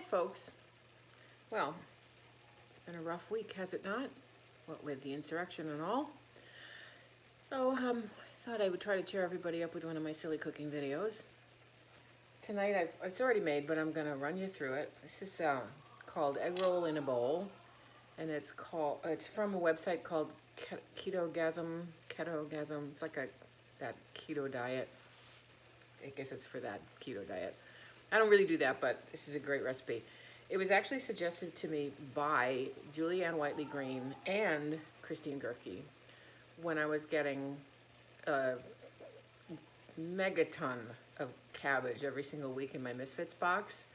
folks. Well, it's been a rough week, has it not? What with the insurrection and all. So, I thought I would try to cheer everybody up with one of my silly cooking videos. Tonight, it's already made, but I'm gonna run you through it. This is called egg roll in a bowl, and it's from a website called Ketogasm. It's like that keto diet. I guess it's for that keto diet. I don't really do that, but this is a great recipe. It was actually suggested to me by Julianne Whiteley Green and Christine Gerke when I was getting a megaton of cabbage every single week in my Misfits box.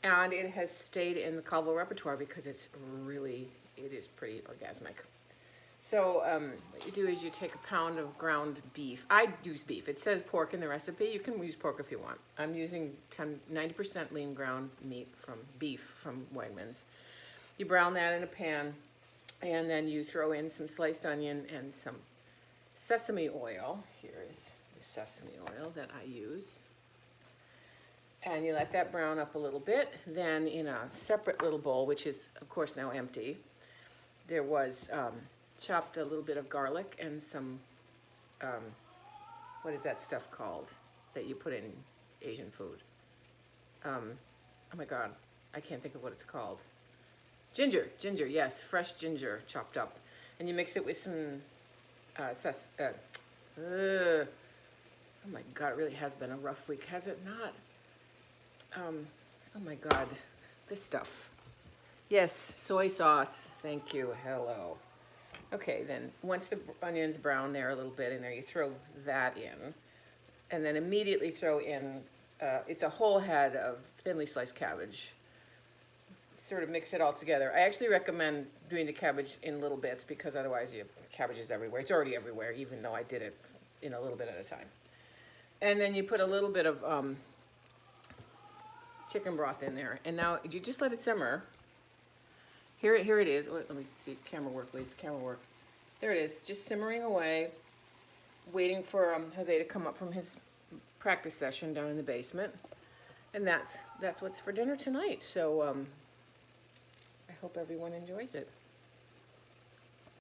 And it has stayed in the Calvo repertoire because it is pretty orgasmic. So what you do is you take a pound of ground beef. I use beef. It says pork in the recipe. You can use pork if you want. I'm using 90% lean ground meat from beef from Wegmans. You brown that in a pan, and then you throw in some sliced onion and some sesame oil. Here is the sesame oil that I use. And you let that brown up a little bit. Then in a separate little bowl, which is, of course, now empty, there was chopped a little bit of garlic and some, what is that stuff called that you put in Asian food? Oh my God, I can't think of what it's called. Ginger, yes, fresh ginger chopped up. And you mix it with some, oh my God, it really has been a rough week, has it not? Oh my God, this stuff. Yes, soy sauce, thank you, hello. Okay, then once the onions brown there a little bit in there, you throw that in, and then immediately throw in, it's a whole head of thinly sliced cabbage. Sort of mix it all together. I actually recommend doing the cabbage in little bits because otherwise you have cabbages everywhere. It's already everywhere, even though I did it in a little bit at a time. And then you put a little bit of chicken broth in there, and now you just let it simmer. Here it is. Let me see. Camera work, please. Camera work. There it is. Just simmering away, waiting for Jose to come up from his practice session down in the basement. And that's what's for dinner tonight. So I hope everyone enjoys it.